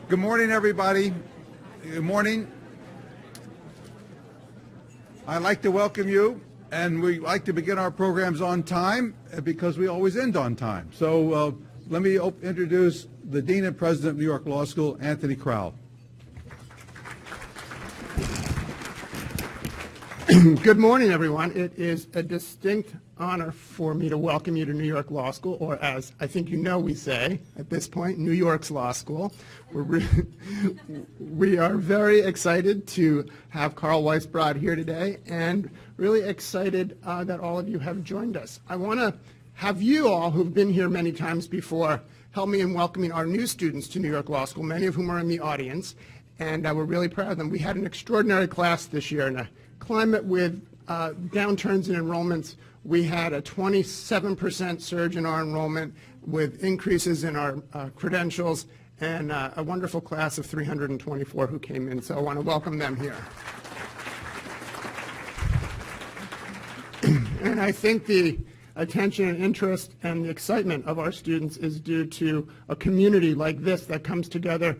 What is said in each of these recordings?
Good morning, everybody. Good morning. I'd like to welcome you, and we like to begin our programs on time because we always end on time. So let me introduce the Dean and President of New York Law School, Anthony Crowell. Good morning, everyone. It is a distinct honor for me to welcome you to New York Law School, or as I think you know we say at this point, New York's Law School. We are very excited to have Carl Weisbrod here today, and really excited that all of you have joined us. I want to have you all who've been here many times before help me in welcoming our new students to New York Law School, many of whom are in the audience, and we're really proud of them. We had an extraordinary class this year, and a climate with downturns in enrollments. We had a 27% surge in our enrollment with increases in our credentials, and a wonderful class of 324 who came in. So I want to welcome them here. And I think the attention and interest and the excitement of our students is due to a community like this that comes together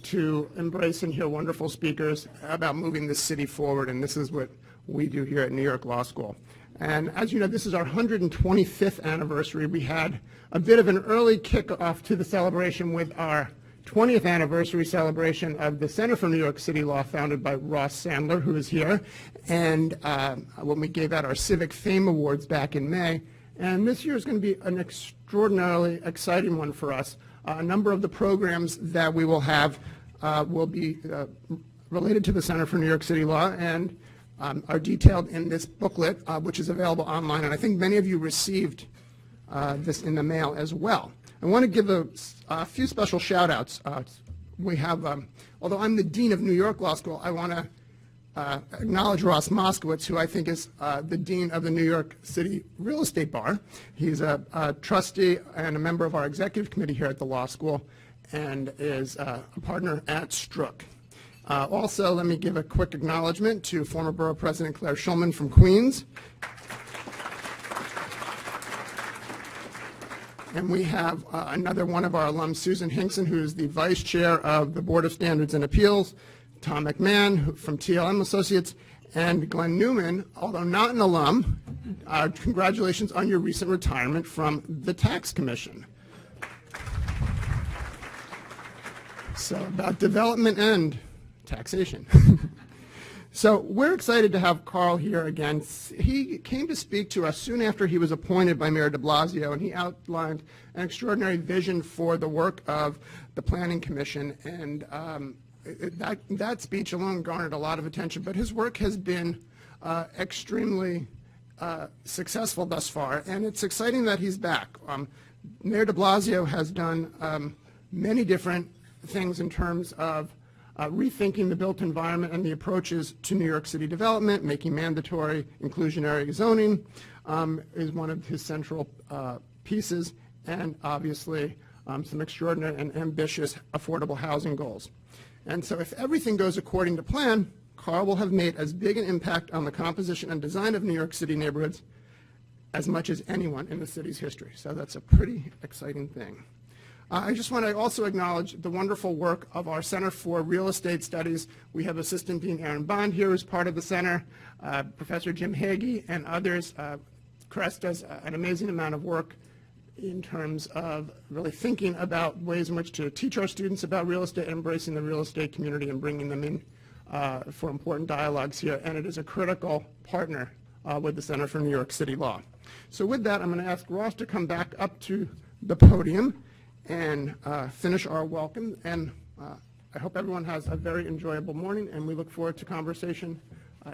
to embrace and hear wonderful speakers about moving this city forward, and this is what we do here at New York Law School. And as you know, this is our 125th anniversary. We had a bit of an early kickoff to the celebration with our 20th anniversary celebration of the Center for New York City Law, founded by Ross Sandler, who is here, and when we gave out our Civic Fame Awards back in May. And this year is going to be an extraordinarily exciting one for us. A number of the programs that we will have will be related to the Center for New York City Law and are detailed in this booklet, which is available online. And I think many of you received this in the mail as well. I want to give a few special shout outs. We have, although I'm the Dean of New York Law School, I want to acknowledge Ross Moskowitz, who I think is the Dean of the New York City Real Estate Bar. He's a trustee and a member of our executive committee here at the law school, and is a partner at Strzok. Also, let me give a quick acknowledgement to former Borough President Claire Schulman from Queens. And we have another one of our alums, Susan Hinkson, who is the Vice Chair of the Board of Standards and Appeals, Tom McMahon from TLM Associates, and Glenn Newman, although not an alum. Congratulations on your recent retirement from the Tax Commission. So about development and taxation. So we're excited to have Carl here again. He came to speak to us soon after he was appointed by Mayor de Blasio, and he outlined an extraordinary vision for the work of the Planning Commission, and that speech alone garnered a lot of attention, but his work has been extremely successful thus far, and it's exciting that he's back. Mayor de Blasio has done many different things in terms of rethinking the built environment and the approaches to New York City development. Making mandatory inclusionary zoning is one of his central pieces, and obviously some extraordinary and ambitious affordable housing goals. And so if everything goes according to plan, Carl will have made as big an impact on the composition and design of New York City neighborhoods as much as anyone in the city's history. So that's a pretty exciting thing. I just want to also acknowledge the wonderful work of our Center for Real Estate Studies. We have Assistant Dean Aaron Bond here who's part of the center, Professor Jim Hagee and others. CREST does an amazing amount of work in terms of really thinking about ways in which to teach our students about real estate, embracing the real estate community, and bringing them in for important dialogues here. And it is a critical partner with the Center for New York City Law. So with that, I'm going to ask Ross to come back up to the podium and finish our welcome. And I hope everyone has a very enjoyable morning, and we look forward to conversation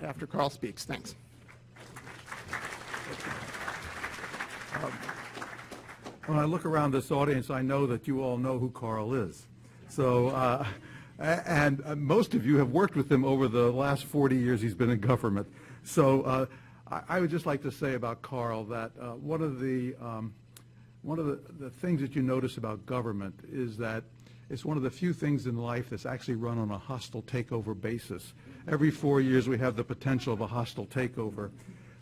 after Carl speaks. Thanks. When I look around this audience, I know that you all know who Carl is. So, and most of you have worked with him over the last 40 years he's been in government. So I would just like to say about Carl that one of the things that you notice about government is that it's one of the few things in life that's actually run on a hostile takeover basis. Every 4 years we have the potential of a hostile takeover.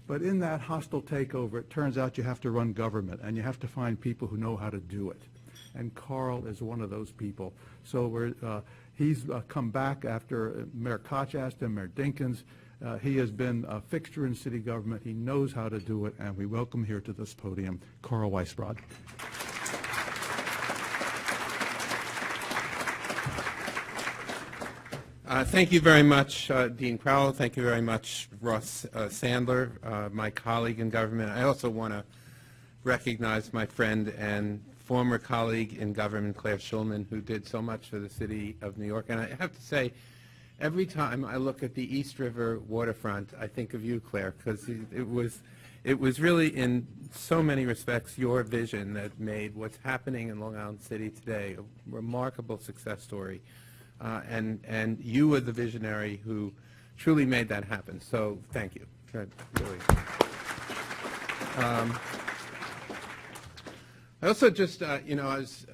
But in that hostile takeover, it turns out you have to run government, and you have to find people who know how to do it. and Carl is one of those people. So he's come back after Mayor Koch asked him, Mayor Dinkins. He has been a fixture in city government. He knows how to do it, and we welcome here to this podium Carl Weisbrod. Thank you very much, Dean Crowell. Thank you very much, Ross Sandler, my colleague in government. I also want to recognize my friend and former colleague in government, Claire Schulman, who did so much for the city of New York. And I have to say, every time I look at the East River waterfront, I think of you, Claire, because it was really, in so many respects, your vision that made what's happening in Long Island City today a remarkable success story. And you were the visionary who truly made that happen. So thank you. Really. I also just, as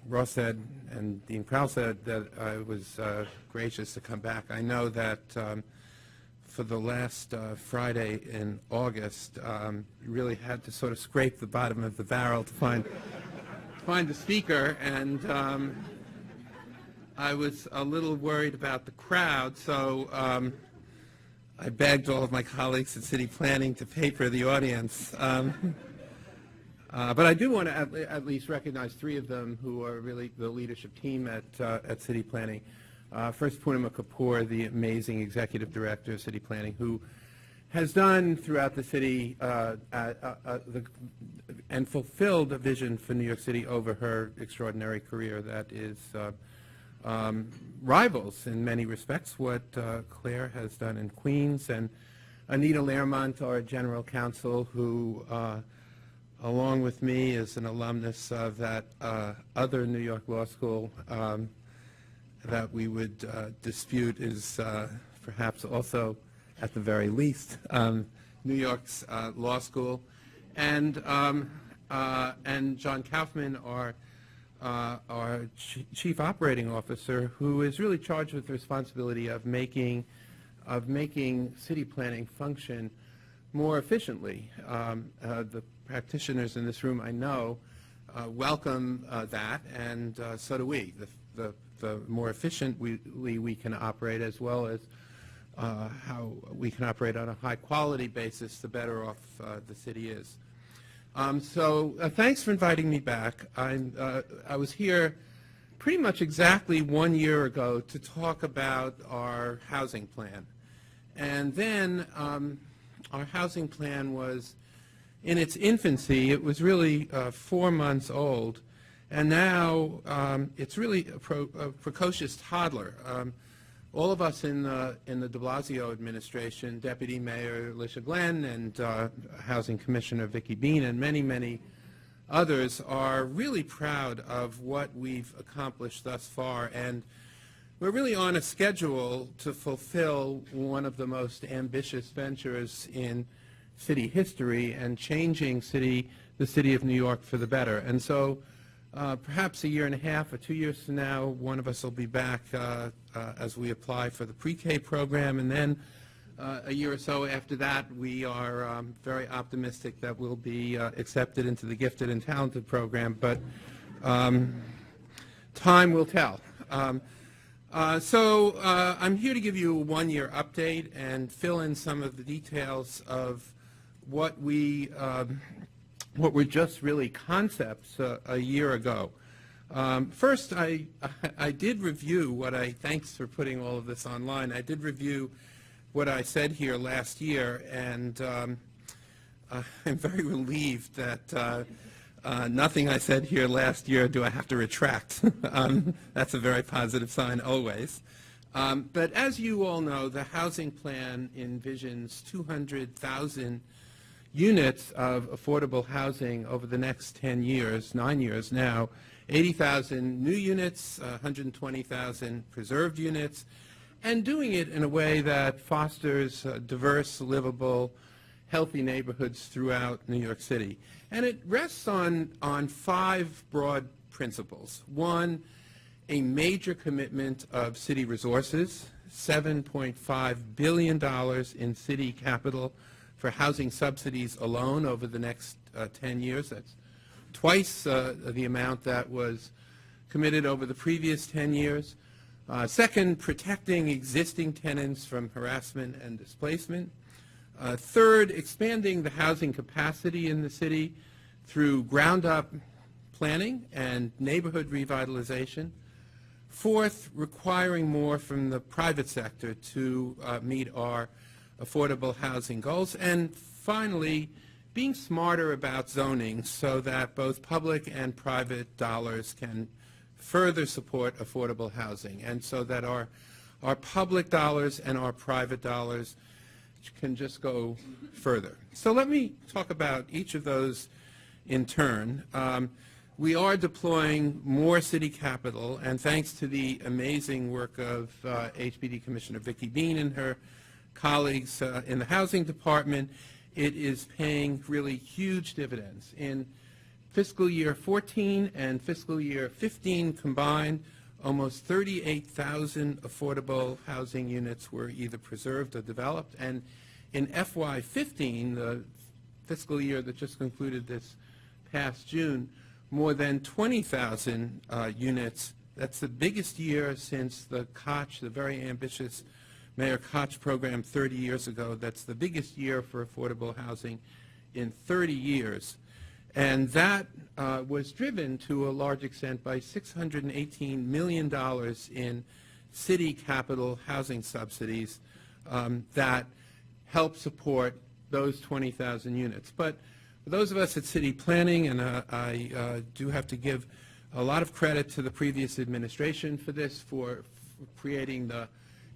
Ross said and Dean Crowell said, that I was gracious to come back. I know that for the last Friday in August, really had to sort of scrape the bottom of the barrel to find the speaker, and I was a little worried about the crowd, so I begged all of my colleagues at City Planning to paper the audience. But I do want to at least recognize three of them who are really the leadership team at City Planning. First, Poonamah Kapoor, the amazing executive director of City Planning, who has done throughout the city and fulfilled a vision for New York City over her extraordinary career that is rivals in many respects what Claire has done in Queens, and Anita Learmont, our general counsel, who along with me is an alumnus of that other New York law school that we would dispute is perhaps also, at the very least, New York's law school, and John Kaufman, our chief operating officer, who is really charged with the responsibility of making city planning function more efficiently. The practitioners in this room, I know, welcome that, and so do we. The more efficiently we can operate, as well as how we can operate on a high-quality basis, the better off the city is. So thanks for inviting me back. I was here pretty much exactly 1 year ago to talk about our housing plan. And then our housing plan was in its infancy. It was really 4 months old. And now it's really a precocious toddler. All of us in the de Blasio administration, Deputy Mayor Alicia Glenn and Housing Commissioner Vicki Bean and many, many others are really proud of what we've accomplished thus far. And we're really on a schedule to fulfill one of the most ambitious ventures in city history and changing the city of New York for the better. And so perhaps a year and a half or 2 years from now, one of us will be back as we apply for the pre-K program, and then a year or so after that, we are very optimistic that we'll be accepted into the Gifted and Talented program, but time will tell. So I'm here to give you a one-year update and fill in some of the details of what were just really concepts a year ago. First, I did review thanks for putting all of this online, I did review what I said here last year, and I'm very relieved that nothing I said here last year do I have to retract. That's a very positive sign always. But as you all know, the housing plan envisions 200,000 units of affordable housing over the next 10 years, 9 years now, 80,000 new units, 120,000 preserved units, and doing it in a way that fosters diverse, livable, healthy neighborhoods throughout New York City. And it rests on 5 broad principles. One, a major commitment of city resources, $7.5 billion in city capital for housing subsidies alone over the next 10 years. That's twice the amount that was committed over the previous 10 years. Second, protecting existing tenants from harassment and displacement. Third, expanding the housing capacity in the city through ground-up planning and neighborhood revitalization. Fourth, requiring more from the private sector to meet our affordable housing goals. And finally, being smarter about zoning so that both public and private dollars can further support affordable housing, and so that our public dollars and our private dollars can just go further. So let me talk about each of those in turn. We are deploying more city capital, and thanks to the amazing work of HPD Commissioner Vicki Bean and her colleagues in the Housing Department, it is paying really huge dividends. In fiscal year 14 and fiscal year 15 combined, almost 38,000 affordable housing units were either preserved or developed, and in FY15, the fiscal year that just concluded this past June, more than 20,000 units. That's the biggest year since the Koch, the very ambitious Mayor Koch program 30 years ago. That's the biggest year for affordable housing in 30 years. And that was driven to a large extent by $618 million in city capital housing subsidies that help support those 20,000 units. But for those of us at city planning, and I do have to give a lot of credit to the previous administration for this, for creating the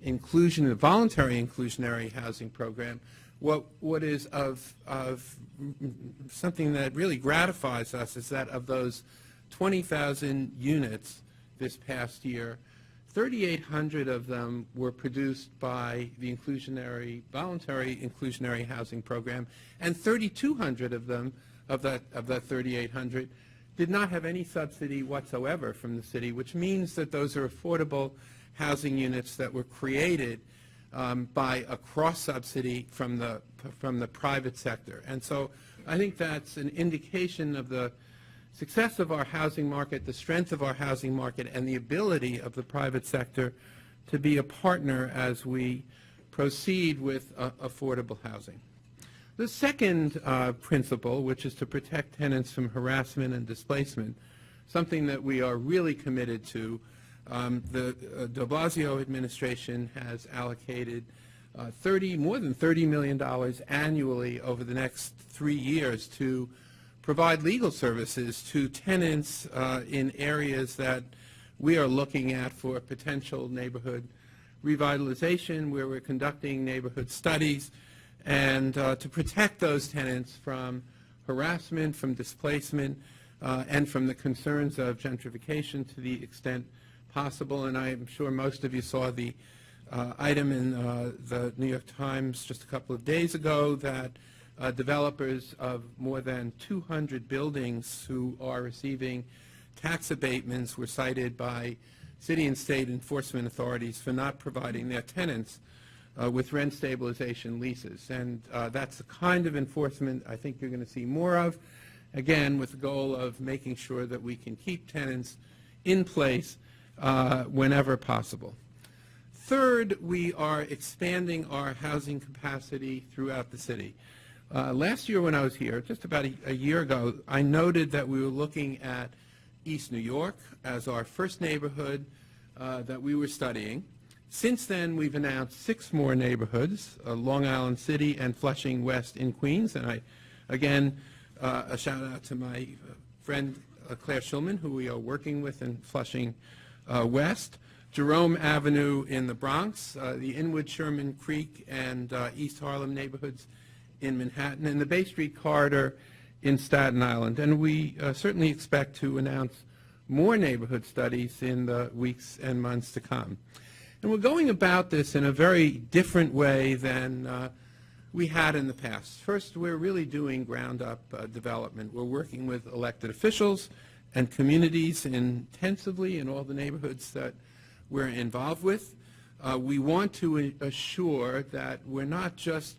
inclusion, the voluntary inclusionary housing program. What is of something that really gratifies us is that of those 20,000 units this past year, 3,800 of them were produced by the voluntary inclusionary housing program, and 3,200 of them, of that 3,800, did not have any subsidy whatsoever from the city, which means that those are affordable housing units that were created by a cross-subsidy from the private sector. And so I think that's an indication of the success of our housing market, the strength of our housing market, and the ability of the private sector to be a partner as we proceed with affordable housing. The second principle, which is to protect tenants from harassment and displacement, something that we are really committed to. The de Blasio administration has allocated more than $30 million annually over the next 3 years to provide legal services to tenants in areas that we are looking at for potential neighborhood revitalization, where we're conducting neighborhood studies, and to protect those tenants from harassment, from displacement, and from the concerns of gentrification to the extent possible. And I'm sure most of you saw the item in the New York Times just a couple of days ago that developers of more than 200 buildings who are receiving tax abatements were cited by city and state enforcement authorities for not providing their tenants with rent stabilization leases. And that's the kind of enforcement I think you're going to see more of, again, with the goal of making sure that we can keep tenants in place whenever possible. Third, we are expanding our housing capacity throughout the city. Last year when I was here, just about a year ago, I noted that we were looking at East New York as our first neighborhood that we were studying. Since then, we've announced 6 more neighborhoods, Long Island City and Flushing West in Queens. And I, again, a shout out to my friend Claire Schulman, who we are working with in Flushing West. Jerome Avenue in the Bronx, the Inwood, Sherman Creek, and East Harlem neighborhoods in Manhattan, and the Bay Street corridor in Staten Island. And we certainly expect to announce more neighborhood studies in the weeks and months to come. And we're going about this in a very different way than we had in the past. First, we're really doing ground-up development. We're working with elected officials and communities intensively in all the neighborhoods that we're involved with. We want to assure that we're not just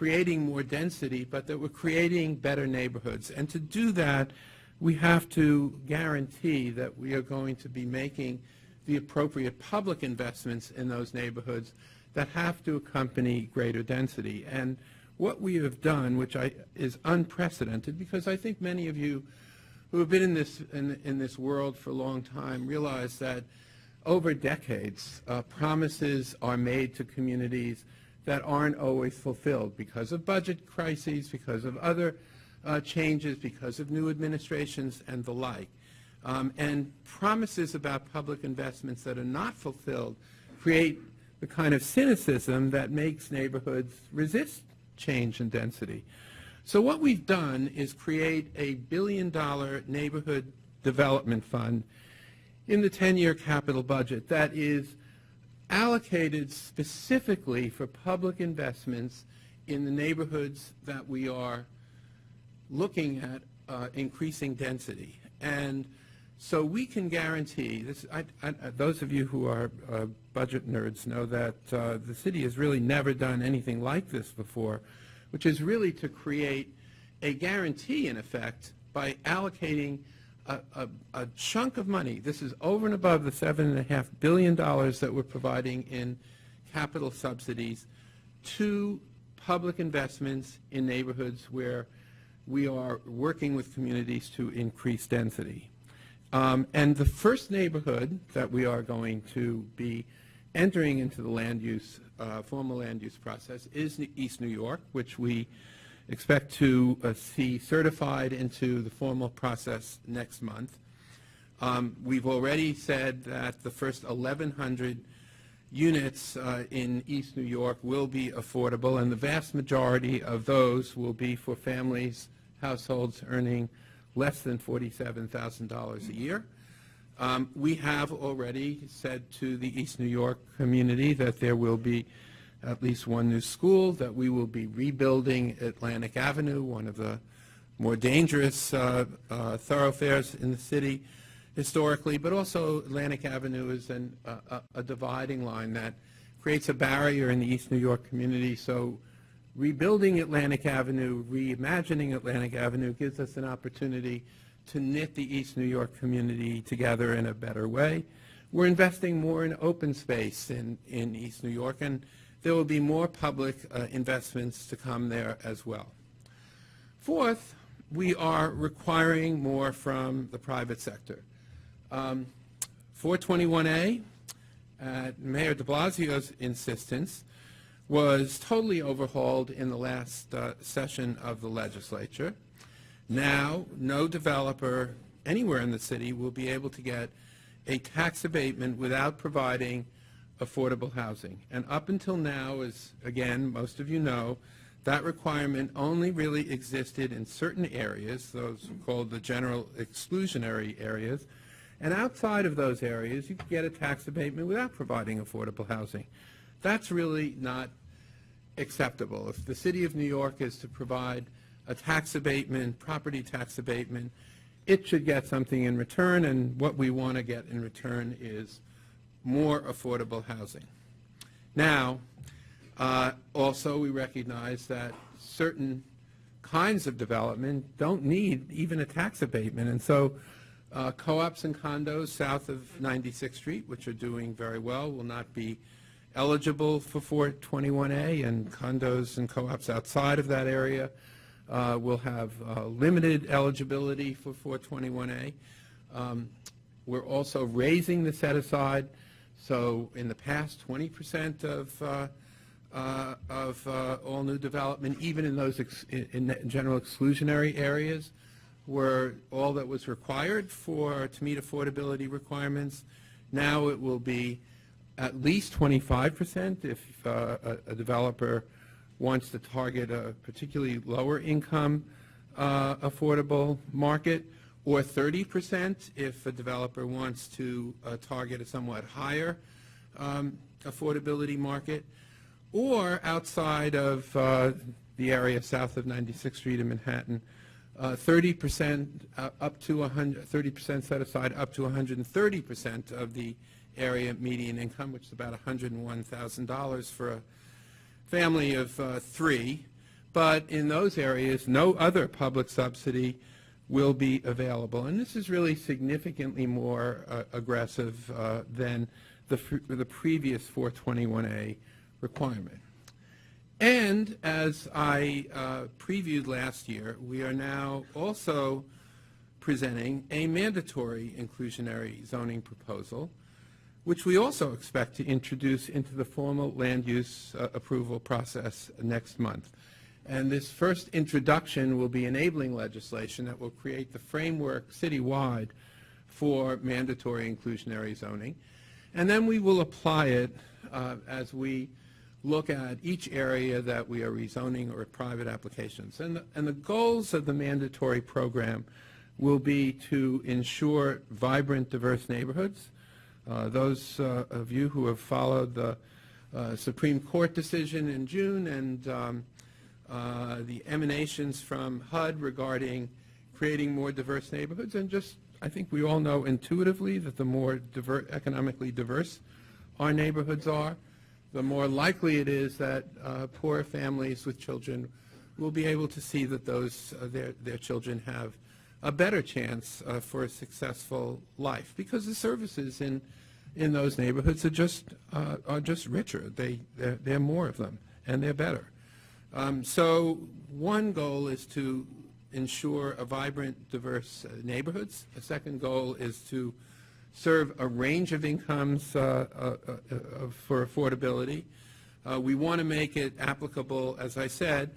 creating more density, but that we're creating better neighborhoods. And to do that, we have to guarantee that we are going to be making the appropriate public investments in those neighborhoods that have to accompany greater density. And what we have done, which is unprecedented, because I think many of you who have been in this world for a long time realize that over decades, promises are made to communities that aren't always fulfilled because of budget crises, because of other changes, because of new administrations and the like. And promises about public investments that are not fulfilled create the kind of cynicism that makes neighborhoods resist change and density. So what we've done is create a $1 billion neighborhood development fund in the 10-year capital budget that is allocated specifically for public investments in the neighborhoods that we are looking at increasing density. And so we can guarantee, this, those of you who are budget nerds know that the city has really never done anything like this before, which is really to create a guarantee, in effect, by allocating a chunk of money. This is over and above the $7.5 billion that we're providing in capital subsidies to public investments in neighborhoods where we are working with communities to increase density. And the first neighborhood that we are going to be entering into the land use, formal land use process is East New York, which we expect to see certified into the formal process next month. We've already said that the first 1,100 units in East New York will be affordable, and the vast majority of those will be for families, households earning less than $47,000 a year. We have already said to the East New York community that there will be at least one new school, that we will be rebuilding Atlantic Avenue, one of the more dangerous thoroughfares in the city historically, but also Atlantic Avenue is a dividing line that creates a barrier in the East New York community. So rebuilding Atlantic Avenue, reimagining Atlantic Avenue gives us an opportunity to knit the East New York community together in a better way. We're investing more in open space in East New York, and there will be more public investments to come there as well. Fourth, we are requiring more from the private sector. 421A, at Mayor de Blasio's insistence, was totally overhauled in the last session of the legislature. Now, no developer anywhere in the city will be able to get a tax abatement without providing affordable housing. And up until now, as again, most of you know, that requirement only really existed in certain areas, those called the general exclusionary areas. And outside of those areas, you could get a tax abatement without providing affordable housing. That's really not acceptable. If the City of New York is to provide a tax abatement, property tax abatement, it should get something in return, and what we want to get in return is more affordable housing. Now, also we recognize that certain kinds of development don't need even a tax abatement, and so co-ops and condos south of 96th Street, which are doing very well, will not be eligible for 421A, and condos and co-ops outside of that area will have limited eligibility for 421A. We're also raising the set-aside. So in the past, 20% of all new development, even in those in general exclusionary areas, were all that was required to meet affordability requirements. Now it will be at least 25% if a developer wants to target a particularly lower income affordable market, or 30% if a developer wants to target a somewhat higher affordability market, or outside of the area south of 96th Street in Manhattan, 30% up to 30% set aside up to 130% of the area median income, which is about $101,000 for a family of three. but in those areas, no other public subsidy will be available. And this is really significantly more aggressive than the previous 421A requirement. And as I previewed last year, we are now also presenting a mandatory inclusionary zoning proposal, which we also expect to introduce into the formal land use approval process next month. And this first introduction will be enabling legislation that will create the framework citywide for mandatory inclusionary zoning. And then we will apply it as we look at each area that we are rezoning or private applications. And the goals of the mandatory program will be to ensure vibrant, diverse neighborhoods. Those of you who have followed the Supreme Court decision in June and the emanations from HUD regarding creating more diverse neighborhoods, and just, I think we all know intuitively that the more economically diverse our neighborhoods are, the more likely it is that poor families with children will be able to see that their children have a better chance for a successful life, because the services in those neighborhoods are just richer. There are more of them, and they're better. So one goal is to ensure a vibrant, diverse neighborhoods. A second goal is to serve a range of incomes for affordability. We want to make it applicable, as I said,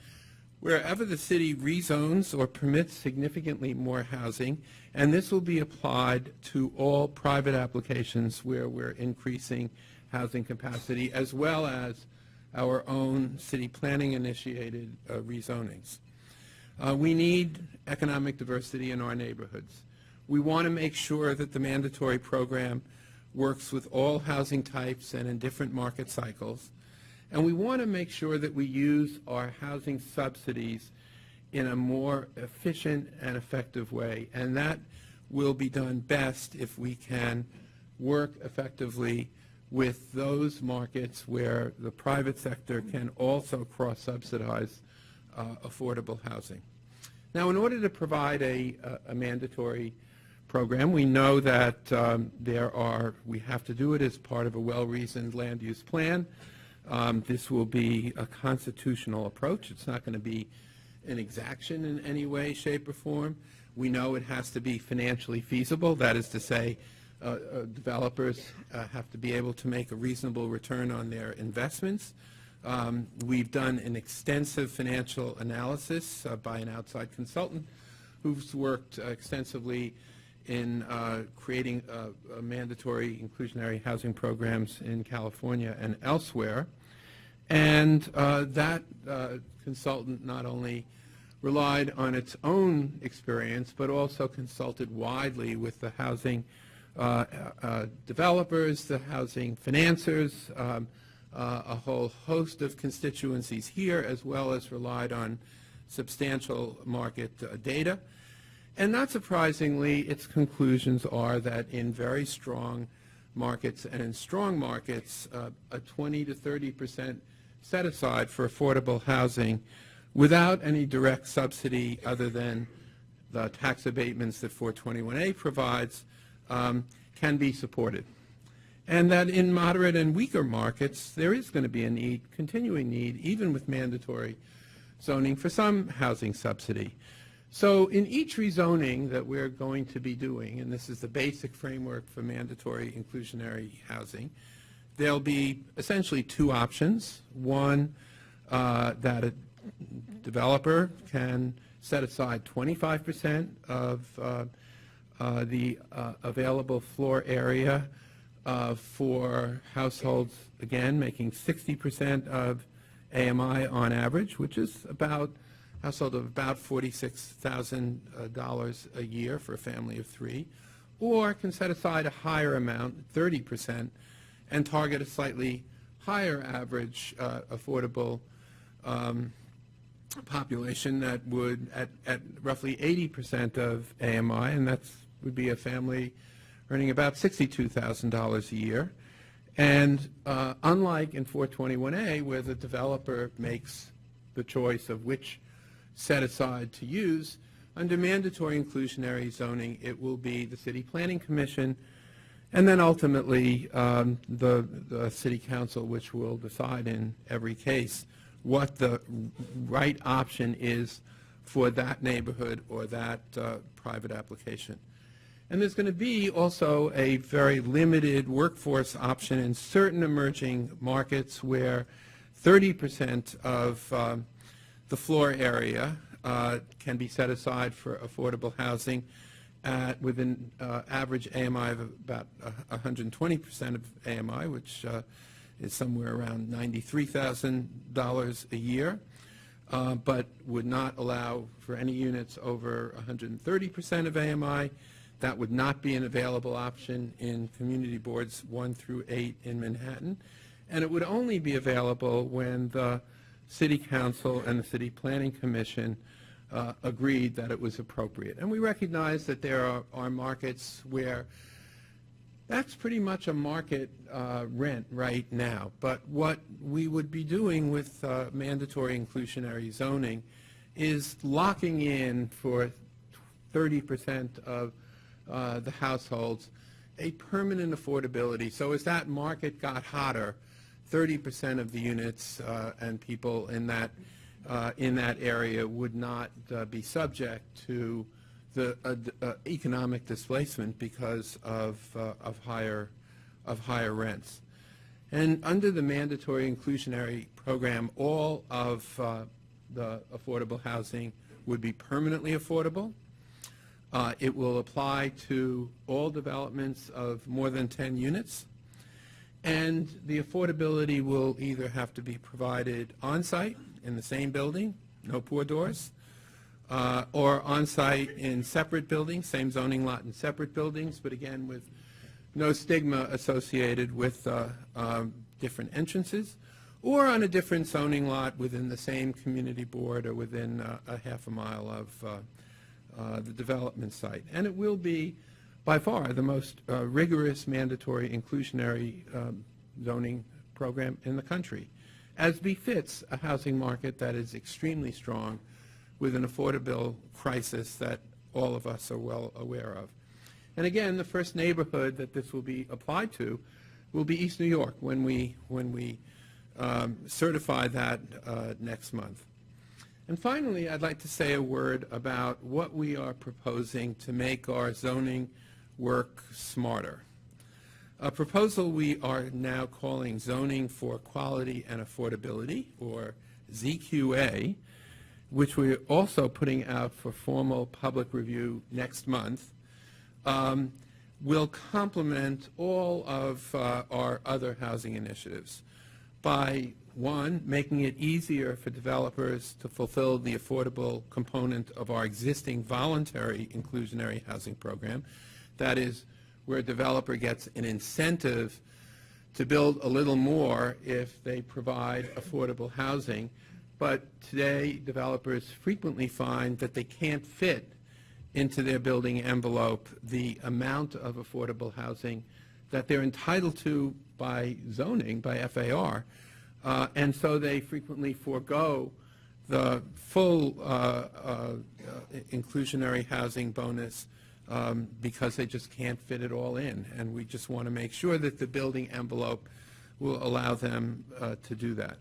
wherever the city rezones or permits significantly more housing, and this will be applied to all private applications where we're increasing housing capacity, as well as our own city planning initiated rezonings. We need economic diversity in our neighborhoods. We want to make sure that the mandatory program works with all housing types and in different market cycles. And we want to make sure that we use our housing subsidies in a more efficient and effective way. And that will be done best if we can work effectively with those markets where the private sector can also cross-subsidize affordable housing. Now, in order to provide a mandatory program, we know that we have to do it as part of a well-reasoned land use plan. This will be a constitutional approach. It's not going to be an exaction in any way, shape, or form. We know it has to be financially feasible. That is to say, developers have to be able to make a reasonable return on their investments. We've done an extensive financial analysis by an outside consultant who's worked extensively in creating mandatory inclusionary housing programs in California and elsewhere. And that consultant not only relied on its own experience, but also consulted widely with the housing developers, the housing financiers, a whole host of constituencies here, as well as relied on substantial market data. And not surprisingly, its conclusions are that in very strong markets and in strong markets, a 20 to 30% set aside for affordable housing without any direct subsidy other than the tax abatements that 421A provides can be supported. And that in moderate and weaker markets, there is going to be a need, continuing need, even with mandatory zoning, for some housing subsidy. So in each rezoning that we're going to be doing, and this is the basic framework for mandatory inclusionary housing, there'll be essentially two options. One, that a developer can set aside 25% of the available floor area for households, again, making 60% of AMI on average, which is about household of about $46,000 a year for a family of three, or can set aside a higher amount, 30%, and target a slightly higher average affordable population that would, at roughly 80% of AMI, and that would be a family earning about $62,000 a year. And unlike in 421A, where the developer makes the choice of which set-aside to use. Under mandatory inclusionary zoning, it will be the City Planning Commission, and then ultimately the City Council, which will decide in every case what the right option is for that neighborhood or that private application. And there's going to be also a very limited workforce option in certain emerging markets where 30% of the floor area can be set aside for affordable housing with an average AMI of about 120% of AMI, which is somewhere around $93,000 a year, but would not allow for any units over 130% of AMI. That would not be an available option in community boards 1 through 8 in Manhattan, and it would only be available when the City Council and the City Planning Commission agreed that it was appropriate. And we recognize that there are markets where that's pretty much a market rent right now. But what we would be doing with mandatory inclusionary zoning is locking in for 30% of the households a permanent affordability. So as that market got hotter, 30% of the units and people in that area would not be subject to the economic displacement because of higher rents. And under the mandatory inclusionary program, all of the affordable housing would be permanently affordable. It will apply to all developments of more than 10 units. And the affordability will either have to be provided on-site in the same building, no pour doors, or on-site in separate buildings, same zoning lot in separate buildings, but again with no stigma associated with different entrances, or on a different zoning lot within the same community board or within a half a mile of the development site. And it will be by far the most rigorous mandatory inclusionary zoning program in the country, as befits a housing market that is extremely strong with an affordable crisis that all of us are well aware of. And again, the first neighborhood that this will be applied to will be East New York when we certify that next month. And finally, I'd like to say a word about what we are proposing to make our zoning work smarter. A proposal we are now calling Zoning for Quality and Affordability, or ZQA, which we're also putting out for formal public review next month, will complement all of our other housing initiatives by, one, making it easier for developers to fulfill the affordable component of our existing voluntary inclusionary housing program. That is, where a developer gets an incentive to build a little more if they provide affordable housing. But today, developers frequently find that they can't fit into their building envelope the amount of affordable housing that they're entitled to by zoning, by FAR, and so they frequently forego the full inclusionary housing bonus because they just can't fit it all in. And we just want to make sure that the building envelope will allow them to do that.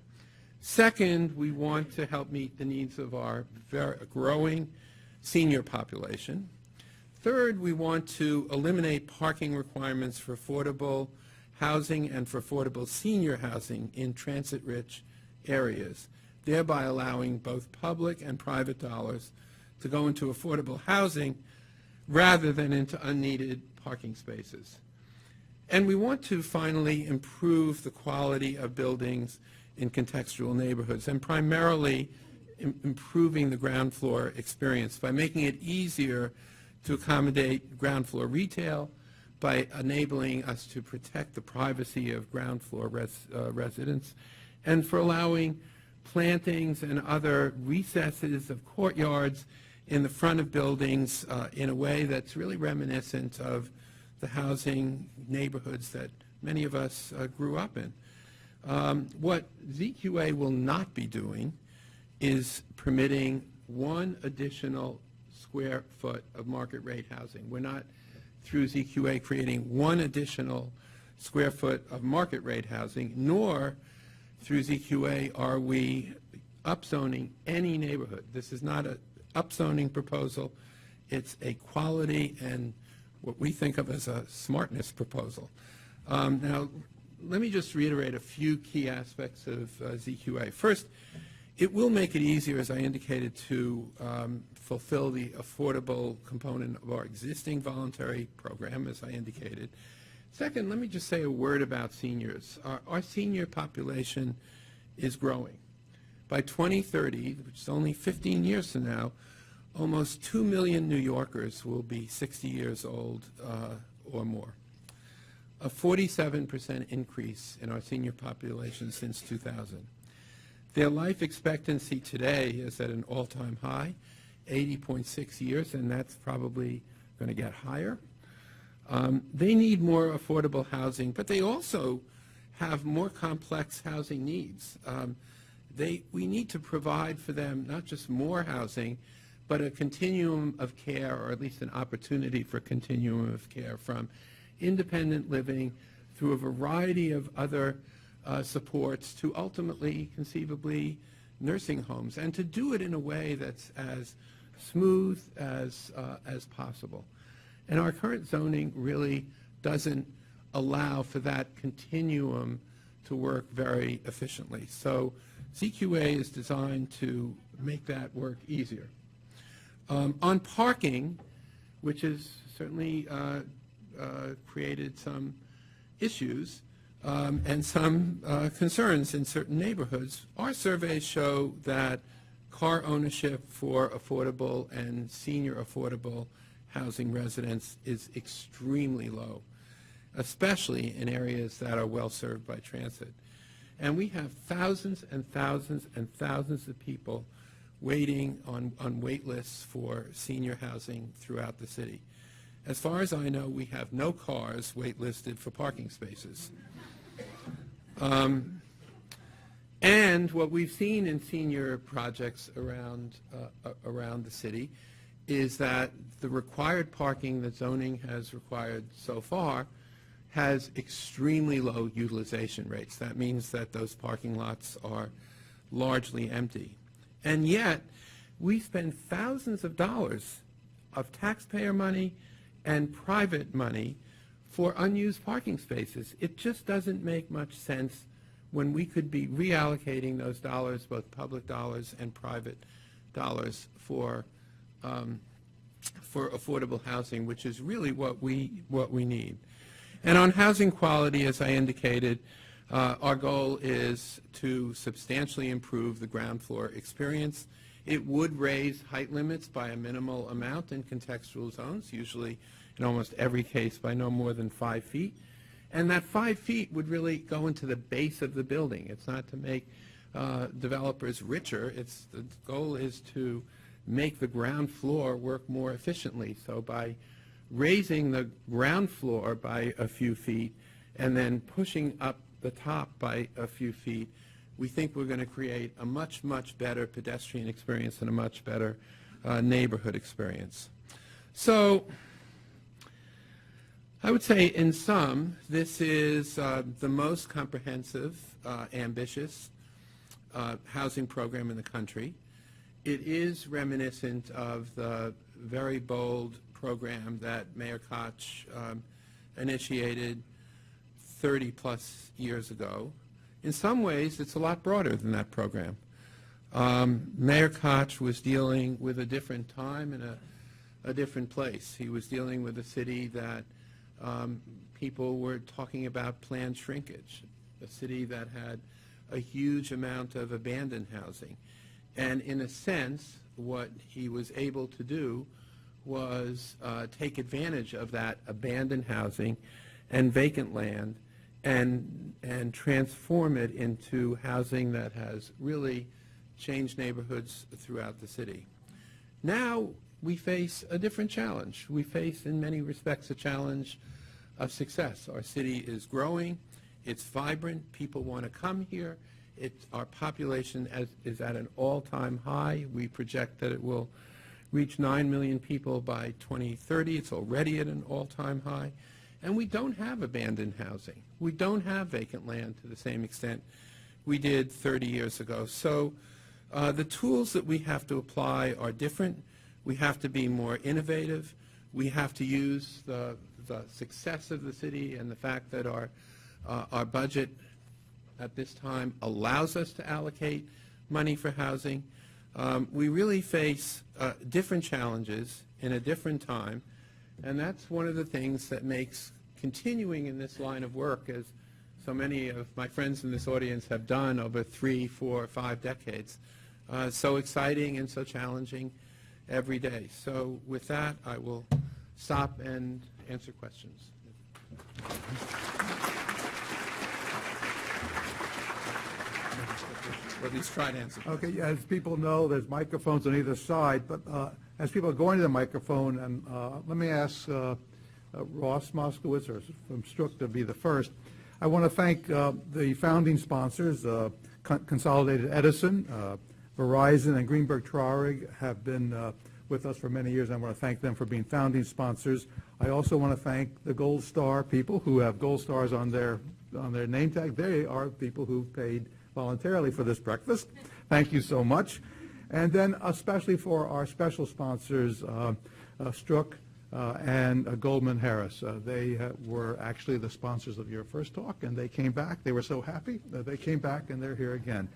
Second, we want to help meet the needs of our very growing senior population. Third, we want to eliminate parking requirements for affordable housing and for affordable senior housing in transit-rich areas, thereby allowing both public and private dollars to go into affordable housing rather than into unneeded parking spaces. And we want to finally improve the quality of buildings in contextual neighborhoods, and primarily improving the ground floor experience by making it easier to accommodate ground floor retail, by enabling us to protect the privacy of ground floor residents, and for allowing plantings and other recesses of courtyards in the front of buildings in a way that's really reminiscent of the housing neighborhoods that many of us grew up in. What ZQA will not be doing is permitting 1 additional square foot of market rate housing. We're not, through ZQA, creating 1 additional square foot of market rate housing, nor through ZQA are we upzoning any neighborhood. This is not an upzoning proposal. It's a quality and what we think of as a smartness proposal. Now, let me just reiterate a few key aspects of ZQA. First, it will make it easier, as I indicated, to fulfill the affordable component of our existing voluntary program, as I indicated. Second, let me just say a word about seniors. Our senior population is growing. By 2030, which is only 15 years from now, almost 2 million New Yorkers will be 60 years old or more. A 47% increase in our senior population since 2000. Their life expectancy today is at an all-time high, 80.6 years, and that's probably going to get higher. They need more affordable housing, but they also have more complex housing needs. We need to provide for them not just more housing, but a continuum of care, or at least an opportunity for continuum of care, from independent living through a variety of other supports to ultimately, conceivably, nursing homes, and to do it in a way that's as smooth as possible. And our current zoning really doesn't allow for that continuum to work very efficiently. So ZQA is designed to make that work easier. On parking, which has certainly created some issues and some concerns in certain neighborhoods, our surveys show that car ownership for affordable and senior affordable housing residents is extremely low, especially in areas that are well served by transit. And we have thousands and thousands and thousands of people waiting on wait lists for senior housing throughout the city. As far as I know, we have no cars waitlisted for parking spaces. And what we've seen in senior projects around the city is that the required parking that zoning has required so far has extremely low utilization rates. That means that those parking lots are largely empty. And yet, we spend thousands of dollars of taxpayer money and private money for unused parking spaces. It just doesn't make much sense when we could be reallocating those dollars, both public dollars and private dollars, for affordable housing, which is really what we need. And on housing quality, as I indicated, our goal is to substantially improve the ground floor experience. It would raise height limits by a minimal amount in contextual zones, usually in almost every case by no more than 5 feet. And that 5 feet would really go into the base of the building. It's not to make developers richer. The goal is to make the ground floor work more efficiently. So by raising the ground floor by a few feet and then pushing up the top by a few feet, we think we're going to create a much, much better pedestrian experience and a much better neighborhood experience. So I would say, in sum, this is the most comprehensive, ambitious housing program in the country. It is reminiscent of the very bold program that Mayor Koch initiated 30-plus years ago. In some ways, it's a lot broader than that program. Mayor Koch was dealing with a different time and a different place. He was dealing with a city that people were talking about planned shrinkage, a city that had a huge amount of abandoned housing. And in a sense, what he was able to do was take advantage of that abandoned housing and vacant land and transform it into housing that has really changed neighborhoods throughout the city. Now we face a different challenge. We face, in many respects, a challenge of success. Our city is growing. It's vibrant. People want to come here. Our population is at an all-time high. We project that it will reach 9 million people by 2030. It's already at an all-time high. And we don't have abandoned housing. We don't have vacant land to the same extent we did 30 years ago. So the tools that we have to apply are different. We have to be more innovative. We have to use the success of the city and the fact that our budget at this time allows us to allocate money for housing. We really face different challenges in a different time, and that's one of the things that makes continuing in this line of work, as so many of my friends in this audience have done over 3, 4, 5 decades, so exciting and so challenging every day. So with that, I will stop and answer questions. Or at least try to answer. Okay, as people know, there's microphones on either side, but as people are going to the microphone, and let me ask Ross Moskowitz or from Strzok to be the first. I want to thank the founding sponsors, Consolidated Edison, Verizon, and Greenberg Traurig have been with us for many years. I want to thank them for being founding sponsors. I also want to thank the Gold Star people who have Gold Stars on their name tag. They are people who paid voluntarily for this breakfast. Thank you so much. And then especially for our special sponsors, Strzok and Goldman Harris. They were actually the sponsors of your first talk, and they came back. They were so happy that they came back, and they're here again.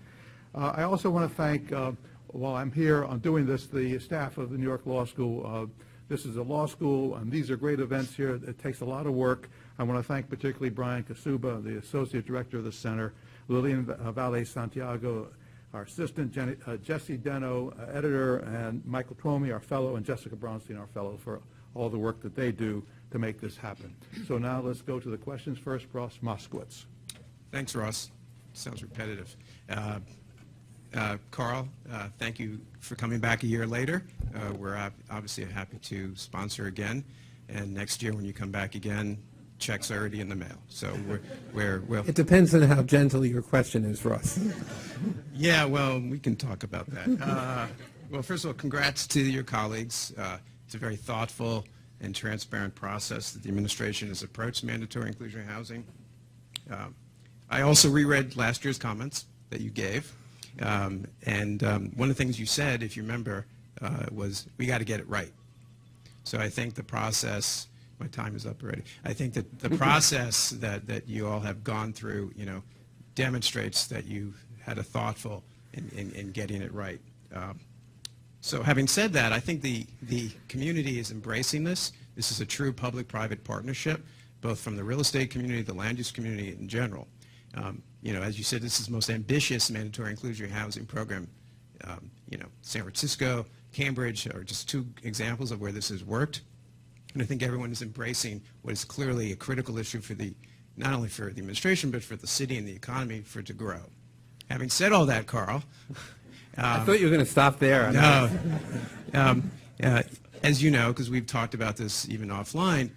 I also want to thank, while I'm here on doing this, the staff of the New York Law School. This is a law school, and these are great events here. It takes a lot of work. I want to thank particularly Brian Kasuba, the Associate Director of the Center, Lillian Valle Santiago, our assistant, Jesse Deno, editor, and Michael Twomey, our fellow, and Jessica Bronstein, our fellow, for all the work that they do to make this happen. So now let's go to the questions. First, Ross Moskowitz. Thanks, Ross. Sounds repetitive. Carl, thank you for coming back a year later. We're obviously happy to sponsor again, and next year when you come back again, checks are already in the mail. So we'll. It depends on how gentle your question is, Ross. Yeah, well, we can talk about that. Well, first of all, congrats to your colleagues. It's a very thoughtful and transparent process that the administration has approached mandatory inclusionary housing. I also reread last year's comments that you gave. And one of the things you said, if you remember, was we got to get it right. So I think the process, my time is up already. I think that the process that you all have gone through, demonstrates that you've had a thoughtful in getting it right. So having said that, I think the community is embracing this. This is a true public-private partnership, both from the real estate community, the land use community in general. As you said, this is the most ambitious mandatory inclusionary housing program. San Francisco, Cambridge are just 2 examples of where this has worked. And I think everyone is embracing what is clearly a critical issue for not only for the administration, but for the city and the economy for it to grow. Having said all that, Carl. I thought you were going to stop there. No. As you know, because we've talked about this even offline,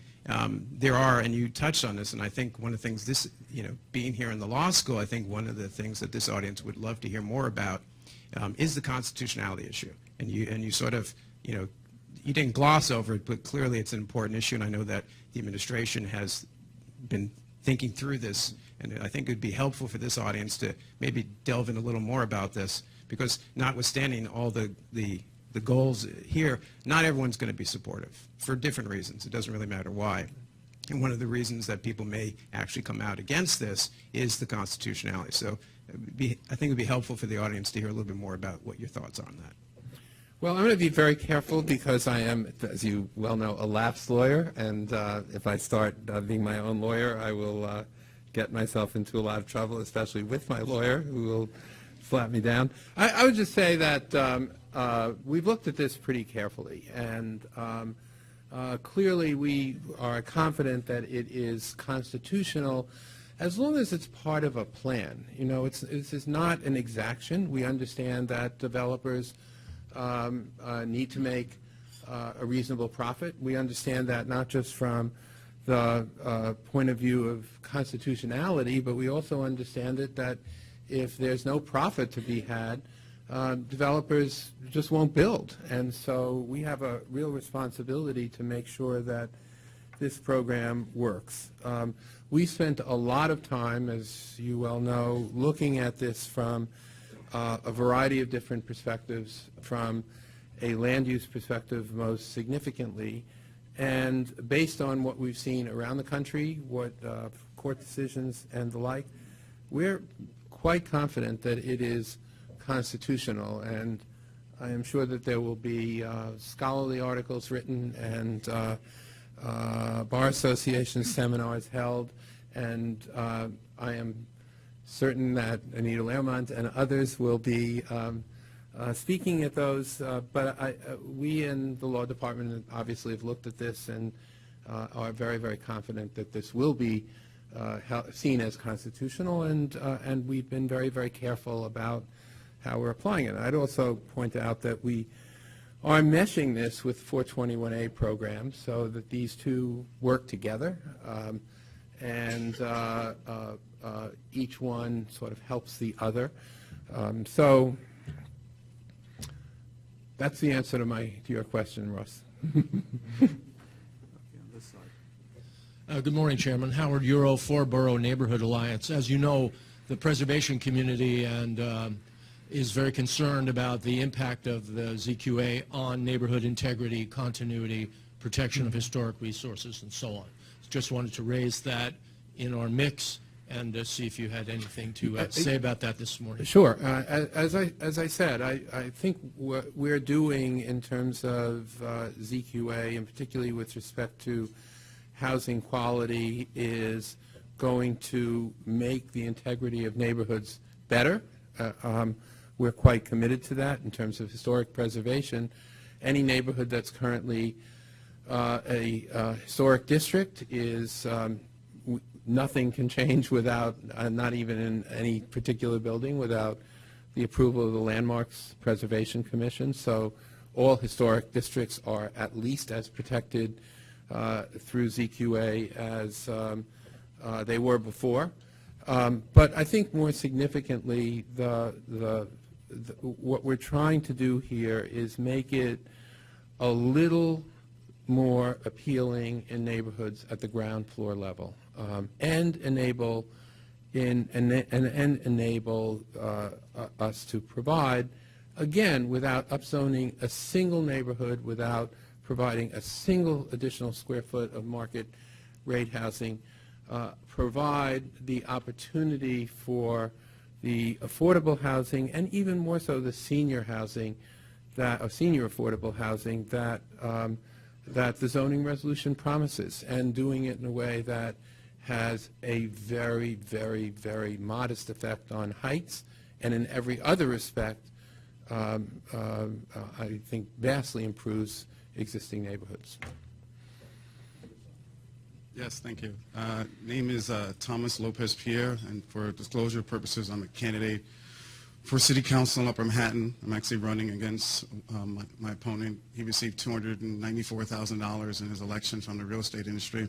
there are, and you touched on this, and I think one of the things being here in the law school, I think one of the things that this audience would love to hear more about is the constitutionality issue. And you sort of, you didn't gloss over it, but clearly it's an important issue, and I know that the administration has been thinking through this, and I think it would be helpful for this audience to maybe delve in a little more about this, because notwithstanding all the goals here, not everyone's going to be supportive for different reasons. It doesn't really matter why. And one of the reasons that people may actually come out against this is the constitutionality. So I think it would be helpful for the audience to hear a little bit more about what your thoughts are on that. Well, I'm going to be very careful because I am, as you well know, a lapsed lawyer, and if I start being my own lawyer, I will get myself into a lot of trouble, especially with my lawyer, who will slap me down. I would just say that we've looked at this pretty carefully, and clearly we are confident that it is constitutional as long as it's part of a plan. This is not an exaction. We understand that developers need to make a reasonable profit. We understand that not just from the point of view of constitutionality, but we also understand that if there's no profit to be had, developers just won't build. And so we have a real responsibility to make sure that this program works. We spent a lot of time, as you well know, looking at this from a variety of different perspectives, from a land use perspective most significantly, and based on what we've seen around the country, what court decisions and the like, we're quite confident that it is constitutional, and I am sure that there will be scholarly articles written and Bar Association seminars held, and I am certain that Anita Learmont and others will be speaking at those, but we in the law department obviously have looked at this and are very, very confident that this will be seen as constitutional, and we've been very, very careful about how we're applying it. I'd also point out that we are meshing this with 421A programs so that these two work together, and each one sort of helps the other. So that's the answer to your question, Russ. Good morning, Chairman. Howard Euro, 4-Borough Neighborhood Alliance. As you know, the preservation community is very concerned about the impact of the ZQA on neighborhood integrity, continuity, protection of historic resources, and so on. Just wanted to raise that in our mix and see if you had anything to say about that this morning. Sure. As I said, I think what we're doing in terms of ZQA, and particularly with respect to housing quality, is going to make the integrity of neighborhoods better. We're quite committed to that in terms of historic preservation. Any neighborhood that's currently a historic district is nothing can change without, not even in any particular building, without the approval of the Landmarks Preservation Commission. So all historic districts are at least as protected through ZQA as they were before. But I think more significantly, what we're trying to do here is make it a little more appealing in neighborhoods at the ground floor level, and enable us to provide, again, without upzoning a single neighborhood, without providing a single additional square foot of market rate housing, provide the opportunity for the affordable housing, and even more so the senior housing, senior affordable housing that the zoning resolution promises, and doing it in a way that has a very, very, very modest effect on heights, and in every other respect, I think vastly improves existing neighborhoods. Yes, thank you. Name is Thomas Lopez Pierre, and for disclosure purposes, I'm a candidate for City Council in Upper Manhattan. I'm actually running against my opponent. He received $294,000 in his election from the real estate industry.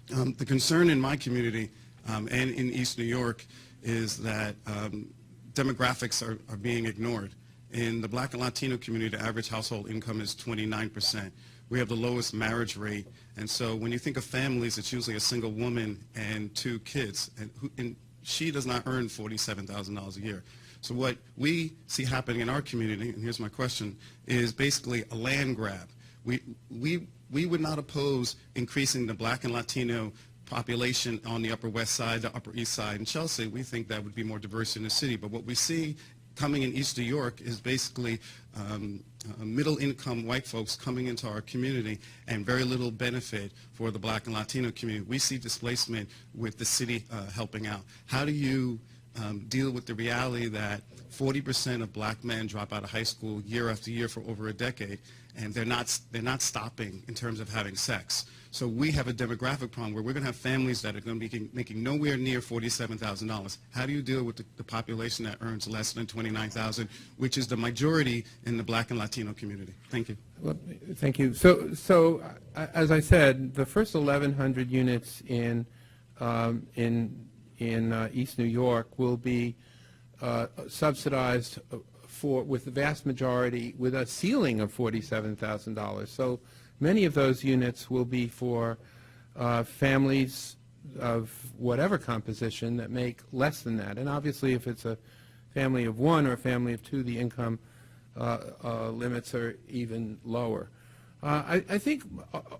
The concern in my community and in East New York is that demographics are being ignored. In the Black and Latino community, the average household income is 29%. We have the lowest marriage rate, and so when you think of families, it's usually a single woman and 2 kids, and she does not earn $47,000 a year. So what we see happening in our community, and here's my question, is basically a land grab. We would not oppose increasing the Black and Latino population on the Upper West Side, the Upper East Side, and Chelsea. We think that would be more diverse in the city, but what we see coming in East New York is basically middle-income white folks coming into our community and very little benefit for the Black and Latino community. We see displacement with the city helping out. How do you deal with the reality that 40% of black men drop out of high school year after year for over a decade, and they're not stopping in terms of having sex? So we have a demographic problem where we're going to have families that are going to be making nowhere near $47,000. How do you deal with the population that earns less than $29,000, which is the majority in the Black and Latino community? Thank you. Well, thank you. So as I said, the first 1,100 units in East New York will be subsidized with the vast majority with a ceiling of $47,000. So many of those units will be for families of whatever composition that make less than that. And obviously, if it's a family of one or a family of two, the income limits are even lower. I think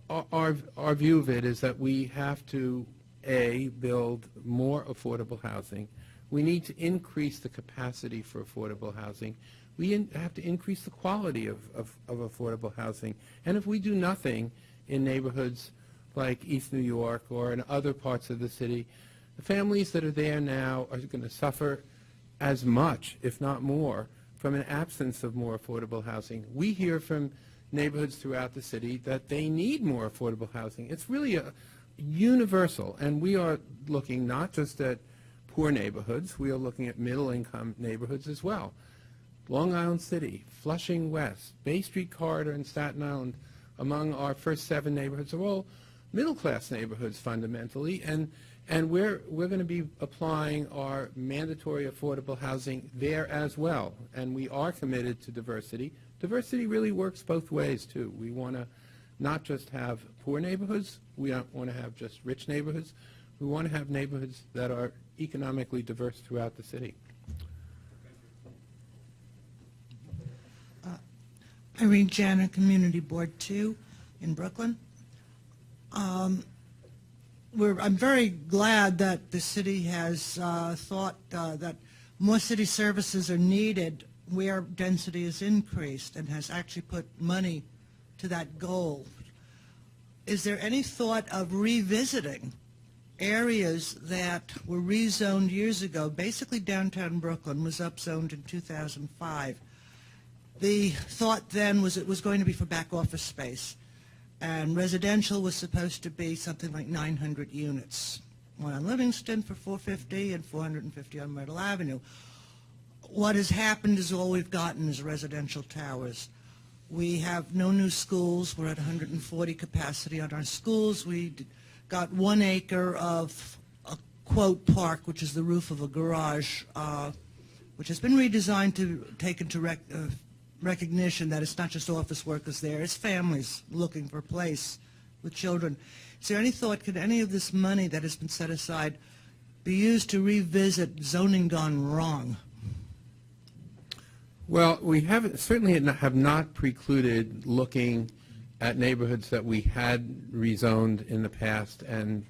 our view of it is that we have to, A, build more affordable housing. We need to increase the capacity for affordable housing. We have to increase the quality of affordable housing. And if we do nothing in neighborhoods like East New York or in other parts of the city, the families that are there now are going to suffer as much, if not more, from an absence of more affordable housing. We hear from neighborhoods throughout the city that they need more affordable housing. It's really universal, and we are looking not just at poor neighborhoods, we are looking at middle-income neighborhoods as well. Long Island City, Flushing West, Bay Street Corridor, and Staten Island, among our first 7 neighborhoods, are all middle-class neighborhoods fundamentally, and we're going to be applying our mandatory affordable housing there as well. And we are committed to diversity. Diversity really works both ways, too. We want to not just have poor neighborhoods, we don't want to have just rich neighborhoods. We want to have neighborhoods that are economically diverse throughout the city. Irene Janner, Community Board 2 in Brooklyn. I'm very glad that the city has thought that more city services are needed where density is increased and has actually put money to that goal. Is there any thought of revisiting areas that were rezoned years ago? Basically, downtown Brooklyn was upzoned in 2005. The thought then was it was going to be for back office space, and residential was supposed to be something like 900 units, one on Livingston for 450 and 450 on Myrtle Avenue. What has happened is all we've gotten is residential towers. We have no new schools. We're at 140 capacity on our schools. We got 1 acre of a quote park, which is the roof of a garage, which has been redesigned to take into recognition that it's not just office workers there, it's families looking for a place with children. Is there any thought, could any of this money that has been set aside be used to revisit zoning gone wrong? Well, we certainly have not precluded looking at neighborhoods that we had rezoned in the past and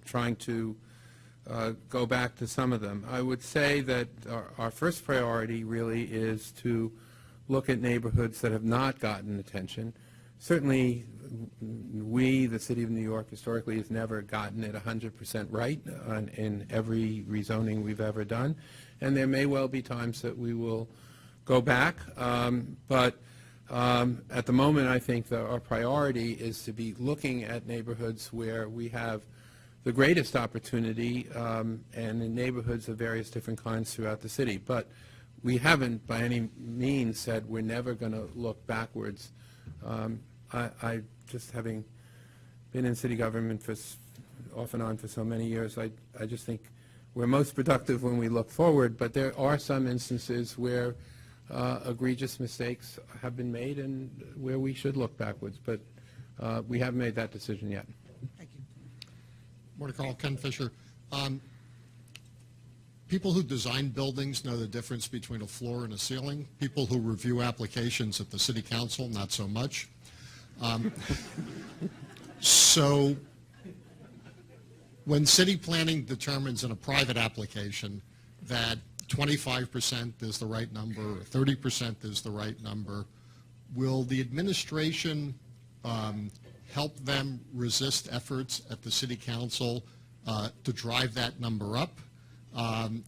trying to go back to some of them. I would say that our first priority really is to look at neighborhoods that have not gotten attention. Certainly, we, the City of New York, historically has never gotten it 100% right in every rezoning we've ever done, and there may well be times that we will go back, but at the moment I think that our priority is to be looking at neighborhoods where we have the greatest opportunity, and in neighborhoods of various different kinds throughout the city. But we haven't by any means said we're never going to look backwards. I just having been in city government for off and on for so many years, I just think we're most productive when we look forward, but there are some instances where egregious mistakes have been made and where we should look backwards, but we haven't made that decision yet. Thank you. Morning, Carl. Ken Fisher. People who design buildings know the difference between a floor and a ceiling. People who review applications at the city council, not so much. So when city planning determines in a private application that 25% is the right number or 30% is the right number, will the administration help them resist efforts at the city council to drive that number up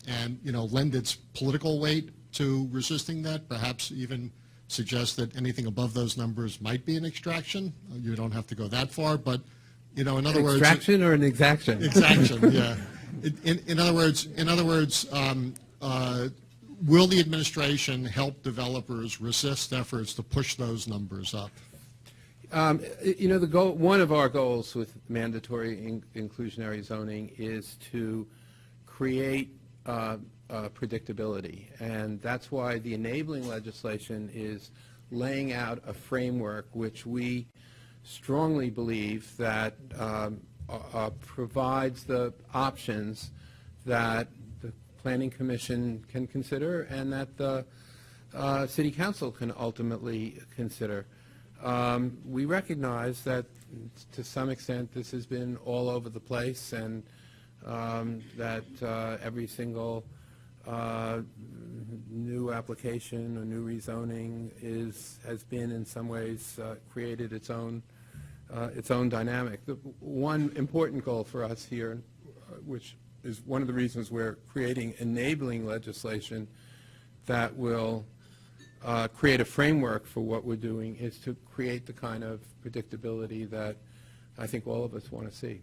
and, you know, lend its political weight to resisting that, perhaps even suggest that anything above those numbers might be an extraction? You don't have to go that far, but, you know, in other words... Extraction or an exaction? Exaction, yeah. In other words, will the administration help developers resist efforts to push those numbers up? You know, one of our goals with mandatory inclusionary zoning is to create a predictability. And that's why the enabling legislation is laying out a framework which we strongly believe that provides the options that the Planning Commission can consider and that the City Council can ultimately consider. We recognize that to some extent this has been all over the place, and that every single new application or new rezoning has been in some ways created its own dynamic. The one important goal for us here, which is one of the reasons we're creating enabling legislation that will create a framework for what we're doing, is to create the kind of predictability that I think all of us want to see.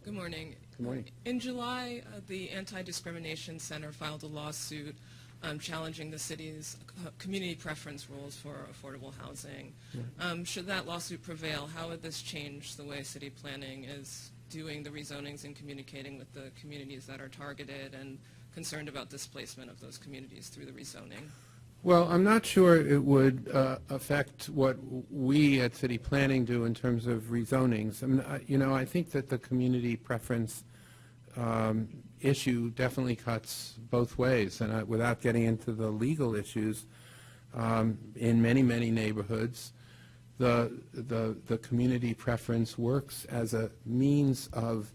Good morning. Good morning. In July, the Anti-Discrimination Center filed a lawsuit challenging the city's community preference rules for affordable housing. Should that lawsuit prevail, how would this change the way city planning is doing the rezonings and communicating with the communities that are targeted and concerned about displacement of those communities through the rezoning? Well, I'm not sure it would affect what we at City Planning do in terms of rezonings. I mean, I think that the community preference issue definitely cuts both ways, and without getting into the legal issues, in many, many neighborhoods, the community preference works as a means of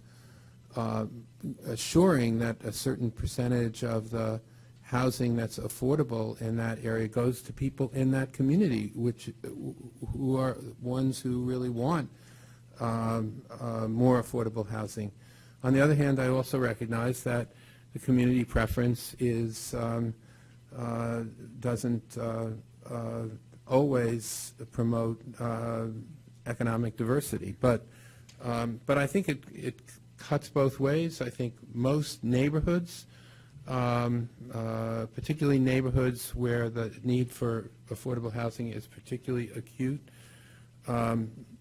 assuring that a certain percentage of the housing that's affordable in that area goes to people in that community, who are ones who really want more affordable housing. On the other hand, I also recognize that the community preference doesn't always promote economic diversity, but I think it cuts both ways. I think most neighborhoods, particularly neighborhoods where the need for affordable housing is particularly acute,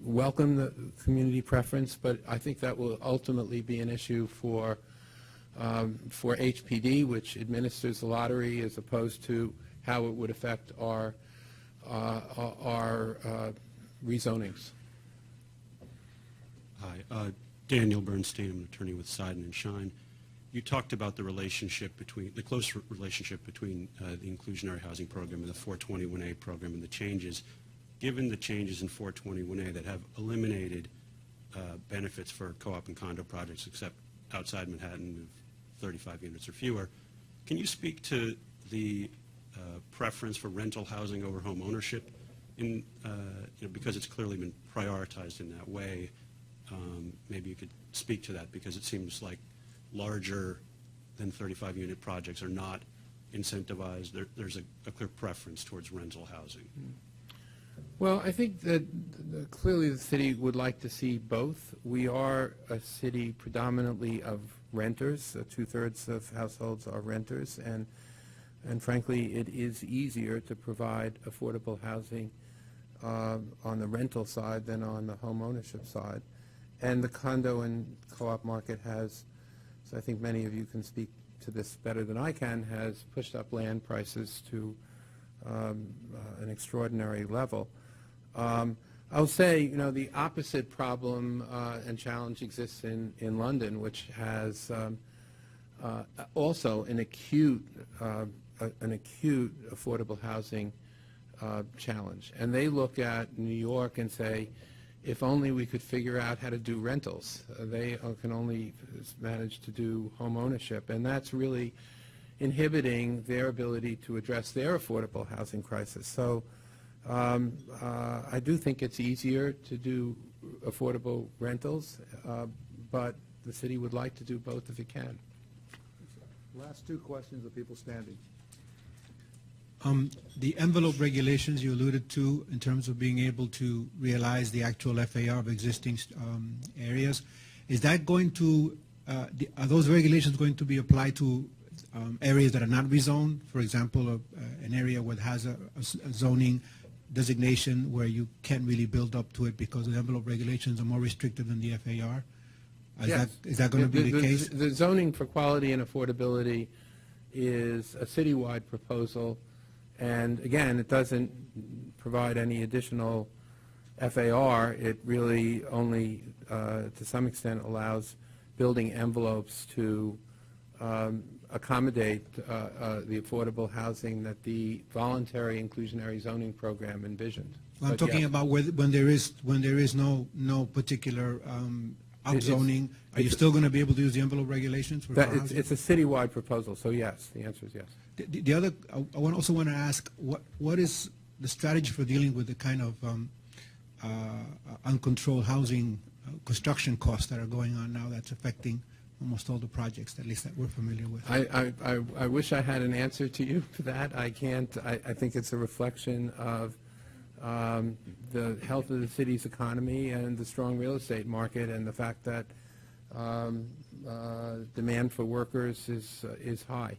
welcome the community preference, but I think that will ultimately be an issue for HPD, which administers the lottery, as opposed to how it would affect our rezonings. Hi, Daniel Bernstein. I'm an attorney with Seiden and Shine. You talked about the close relationship between the inclusionary housing program and the 421A program and the changes. Given the changes in 421A that have eliminated benefits for co-op and condo projects except outside Manhattan of 35 units or fewer, can you speak to the preference for rental housing over home ownership? Because it's clearly been prioritized in that way, maybe you could speak to that, because it seems like larger than 35-unit projects are not incentivized. There's a clear preference towards rental housing. Well, I think that clearly the city would like to see both. We are a city predominantly of renters. Two-thirds of households are renters, and frankly, it is easier to provide affordable housing on the rental side than on the home ownership side. And the condo and co-op market has, so I think many of you can speak to this better than I can, has pushed up land prices to an extraordinary level. I'll say, the opposite problem and challenge exists in London, which has also an acute affordable housing challenge. And they look at New York and say, if only we could figure out how to do rentals. They can only manage to do home ownership, and that's really inhibiting their ability to address their affordable housing crisis. So I do think it's easier to do affordable rentals, but the city would like to do both if it can. Last two questions of people standing. The envelope regulations you alluded to in terms of being able to realize the actual FAR of existing areas, is that going to, are those regulations going to be applied to areas that are not rezoned? For example, an area where it has a zoning designation where you can't really build up to it because the envelope regulations are more restrictive than the FAR? Yes. Is that going to be the case? The zoning for quality and affordability is a citywide proposal, and again, it doesn't provide any additional FAR. It really only, to some extent, allows building envelopes to accommodate the affordable housing that the voluntary inclusionary zoning program envisioned. I'm But talking yes. about when there is no particular outzoning. Are you still going to be able to use the envelope regulations for That, housing? it's a citywide proposal, so yes, the answer is yes. The other, I also want to ask, what is the strategy for dealing with the kind of uncontrolled housing construction costs that are going on now that's affecting almost all the projects, at least that we're familiar with? I wish I had an answer to you for that. I can't. I think it's a reflection of the health of the city's economy and the strong real estate market and the fact that demand for workers is high.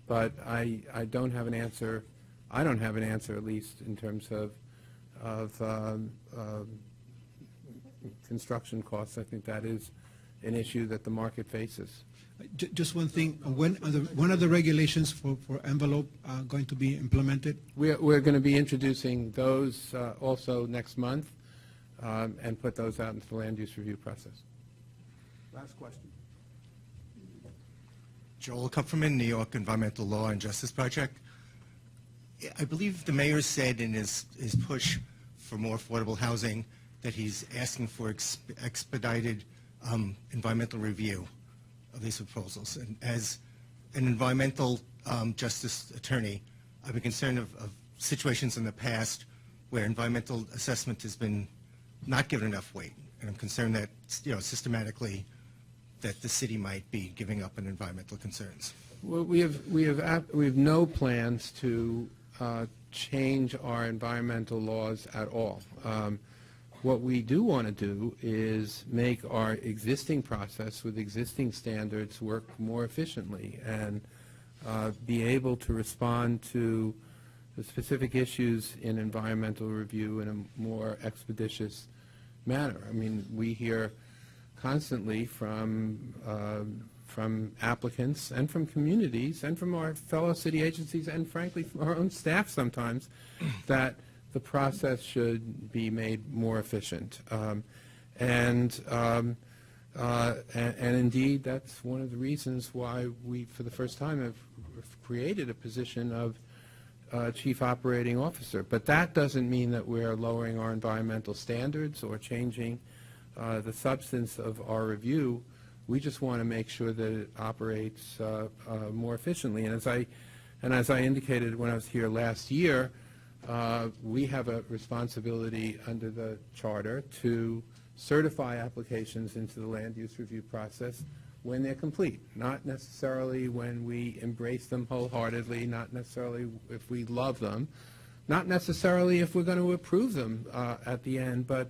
But I don't have an answer. I don't have an answer, at least in terms of construction costs. I think that is an issue that the market faces. Just one thing, when are the regulations for envelope going to be implemented? We're going to be introducing those also next month and put those out into the land use review process. Last question. Joel Kupferman, New York Environmental Law and Justice Project. I believe the mayor said in his push for more affordable housing that he's asking for expedited environmental review of these proposals. And as an environmental justice attorney, I've been concerned of situations in the past where environmental assessment has been not given enough weight. And I'm concerned that, systematically, that the city might be giving up on environmental concerns. Well, we have no plans to change our environmental laws at all. What we do want to do is make our existing process with existing standards work more efficiently and be able to respond to the specific issues in environmental review in a more expeditious manner. I mean, we hear constantly from applicants and from communities and from our fellow city agencies and frankly from our own staff sometimes that the process should be made more efficient. And indeed, that's one of the reasons why we, for the first time, have created a position of Chief Operating Officer. But that doesn't mean that we're lowering our environmental standards or changing the substance of our review. We just want to make sure that it operates more efficiently. And as I indicated when I was here last year, we have a responsibility under the charter to certify applications into the land use review process when they're complete, not necessarily when we embrace them wholeheartedly, not necessarily if we love them, not necessarily if we're going to approve them at the end, but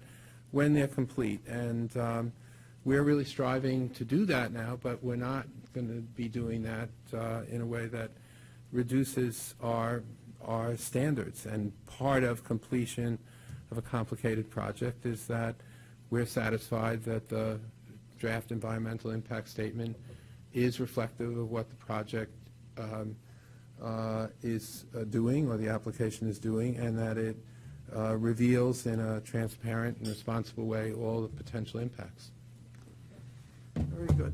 when they're complete. And we're really striving to do that now, but we're not going to be doing that in a way that reduces our standards. And part of completion of a complicated project is that we're satisfied that the draft environmental impact statement is reflective of what the project is doing or the application is doing, and that it reveals in a transparent and responsible way all the potential impacts. Very good.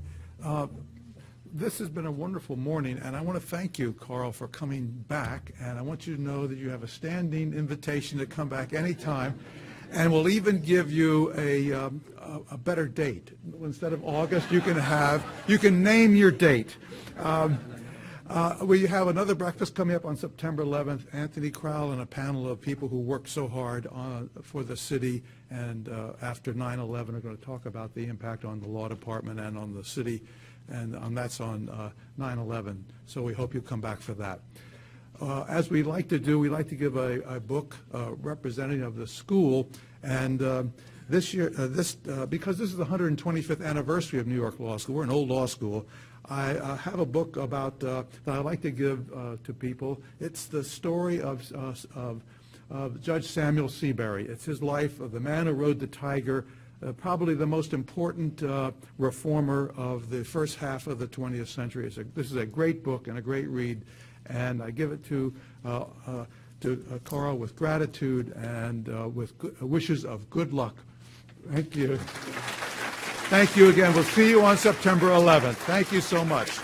This has been a wonderful morning, and I want to thank you, Carl, for coming back. And I want you to know that you have a standing invitation to come back anytime, and we'll even give you a better date. Instead of August, you can name your date. We have another breakfast coming up on September 11th. Anthony Crowell and a panel of people who worked so hard for the city and after 9/11 are going to talk about the impact on the law department and on the city, and that's on 9/11. So we hope you come back for that. As we like to do, we like to give a book representative of the school, and this year, because this is the 125th anniversary of New York Law School, we're an old law school, I have a book about that I like to give to people. It's the story of Judge Samuel Seabury. It's his life of the man who rode the tiger probably the most important reformer of the first half of the 20th century. This is a great book and a great read, and I give it to Carl with gratitude and with wishes of good luck. Thank you. Thank you again. We'll see you on September 11th. Thank you so much.